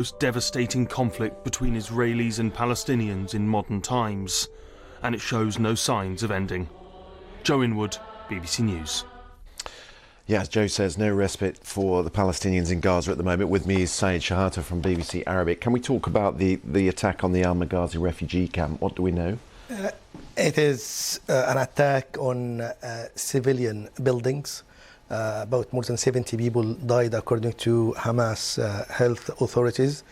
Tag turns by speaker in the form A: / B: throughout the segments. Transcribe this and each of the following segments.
A: most devastating conflict between Israelis and Palestinians in modern times, and it shows no signs of ending. Joe Inwood, BBC News.
B: Yeah, as Joe says, no respite for the Palestinians in Gaza at the moment. With me is Shehata from BBC Arabic. Can we talk about the attack on the Al Maghazi refugee camp? What do we know?
C: It is an attack on civilian buildings. About more than 70 people died according to Hamas health authorities.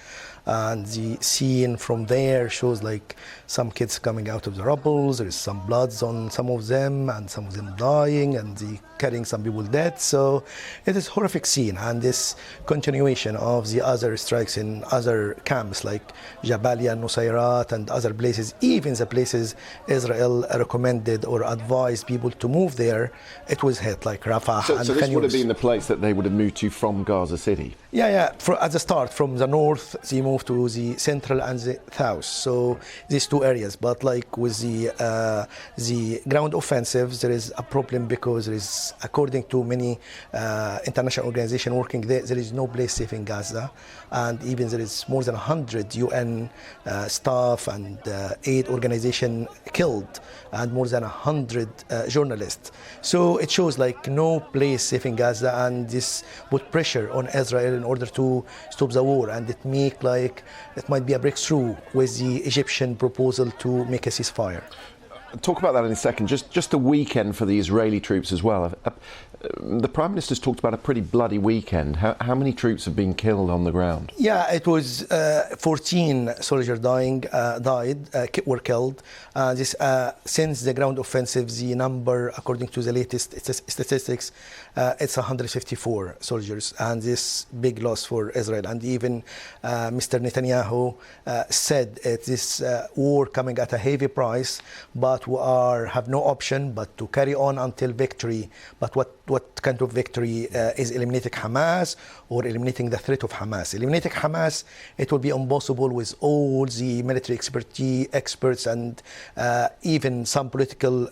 C: And the scene from there shows like some kids coming out of the rubble. There is some bloods on some of them and some of them dying and carrying some people dead. So it is a horrific scene, and this continuation of the other strikes in other camps like Jabalia, Nusayrat and other places, even the places Israel recommended or advised people to move there, it was hit like Rafah and
B: So this
C: Khan
B: would have
C: Younis.
B: been the place that they would have moved to from Gaza City?
C: Yeah. At the start, from the north, they moved to the central and the south. So these two areas. But like with the ground offensives, there is a problem because there is, according to many international organizations working there, there is no place safe in Gaza, and even there is more than 100 UN staff and aid organization killed, and more than 100 journalists. So it shows like no place safe in Gaza, and this put pressure on Israel in order to stop the war, and it might be a breakthrough with the Egyptian proposal to make a ceasefire.
B: Talk about that in a second. Just a weekend for the Israeli troops as well. The Prime Minister's talked about a pretty bloody weekend. How many troops have been killed on the ground?
C: Yeah, it was 14 soldiers were killed. Since the ground offensive, the number, according to the latest statistics, it's 154 soldiers, and this big loss for Israel. And even Mr. Netanyahu said this war coming at a heavy price, but we have no option but to carry on until victory. But what kind of victory is eliminating Hamas or eliminating the threat of Hamas? Eliminating Hamas, it will be impossible with all the military experts and even some political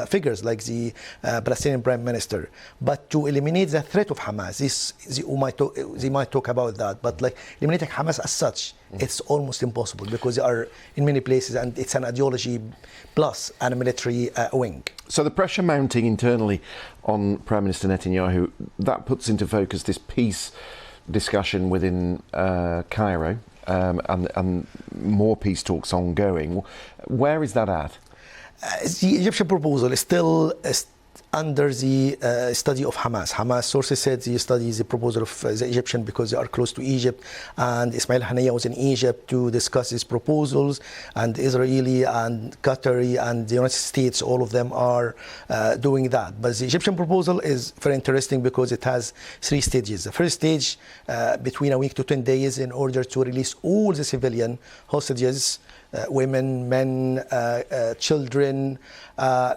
C: figures like the Palestinian Prime Minister. But to eliminate the threat of Hamas, they might talk about that, but like eliminating Hamas as such, it's almost impossible because they are in many places and it's an ideology plus and a military wing.
B: So the pressure mounting internally on Prime Minister Netanyahu, that puts into focus this peace discussion within Cairo and more peace talks ongoing. Where is that at?
C: The Egyptian proposal is still under the study of Hamas. Hamas sources said they study the proposal of the Egyptian because they are close to Egypt, and Ismail Haniyeh was in Egypt to discuss these proposals, and Israeli and Qatari and the United States, all of them are doing that. But the Egyptian proposal is very interesting because it has 3 stages. The first stage, between a week to 10 days, in order to release all the civilian hostages, women, men, children,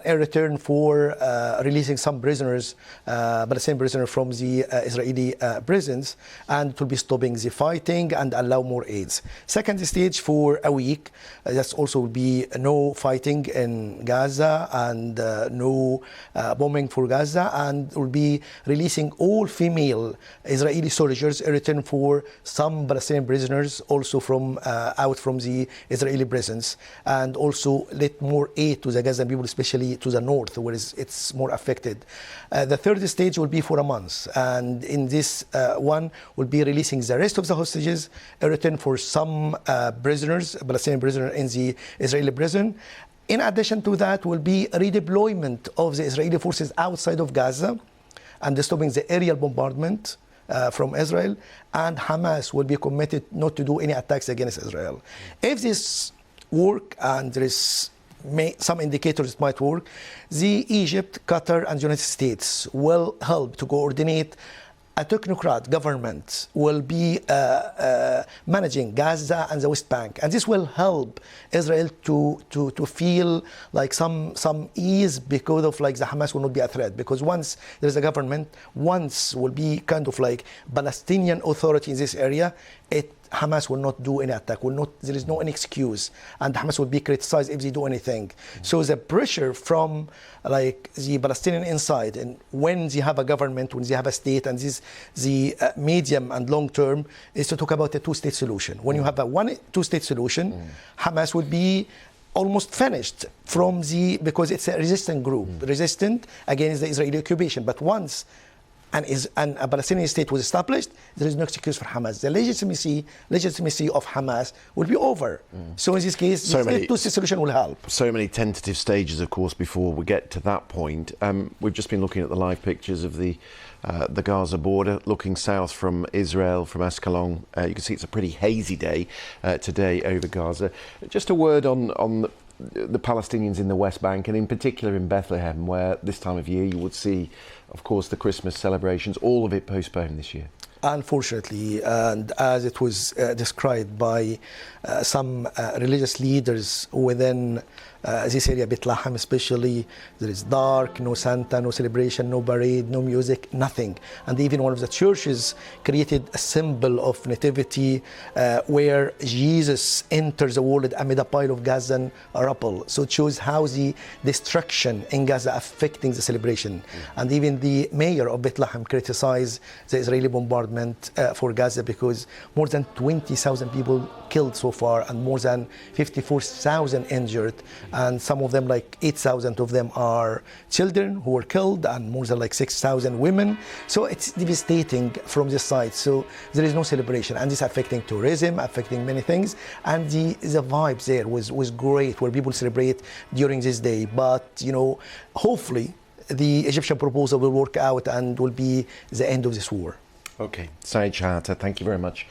C: in return for releasing some prisoners, Palestinian prisoners from the Israeli prisons, and it will be stopping the fighting and allow more aids. Second stage for a week, that also will be no fighting in Gaza and no bombing for Gaza, and will be releasing all female Israeli soldiers in return for some Palestinian prisoners also from out from the Israeli prisons, and also let more aid to the Gaza people, especially to the north where it's more affected. The third stage will be for a month, and in this one will be releasing the rest of the hostages in return for some prisoners, Palestinian prisoners in the Israeli prison. In addition to that will be redeployment of the Israeli forces outside of Gaza and stopping the aerial bombardment from Israel, and Hamas will be committed not to do any attacks against Israel. If this work, and there is some indicators it might work, the Egypt, Qatar and United States will help to coordinate. A technocrat government will be managing Gaza and the West Bank, and this will help Israel to feel like some ease because of like the Hamas will not be a threat, because once there is a government, once will be kind of like Palestinian authority in this area, Hamas will not do any attack, there is no any excuse, and Hamas will be criticized if they do anything. So the pressure from like the Palestinian inside, and when they have a government, when they have a state, and this the medium and long term is to talk about a two-state solution. When you have a two-state solution, Hamas will be almost finished because it's a resistant group, resistant against the Israeli occupation. But once a Palestinian state was established, there is no excuse for Hamas. The legitimacy of Hamas will be over. So in this case, the two-state solution will help.
B: So many tentative stages, of course, before we get to that point. We've just been looking at the live pictures of the Gaza border, looking south from Israel, from Ascalon. You can see it's a pretty hazy day today over Gaza. Just a word on the Palestinians in the West Bank, and in particular in Bethlehem, where this time of year you would see, of course, the Christmas celebrations, all of it postponed this year.
C: Unfortunately, and as it was described by some religious leaders within this area, Bethlehem especially, there is dark, no Santa, no celebration, no parade, no music, nothing. And even one of the churches created a symbol of nativity where Jesus enters the world amid a pile of Gazan rubble. So it shows how the destruction in Gaza affecting the celebration. And even the mayor of Bethlehem criticized the Israeli bombardment for Gaza, because more than 20,000 people killed so far and more than 54,000 injured, and some of them, like 8,000 of them, are children who were killed, and more than like 6,000 women. So it's devastating from this side. So there is no celebration, and it's affecting tourism, affecting many things. And the vibes there was great, where people celebrate during this day. But hopefully the Egyptian proposal will work out and will be the end of this war.
B: Okay, Saeed Shehata, thank you very much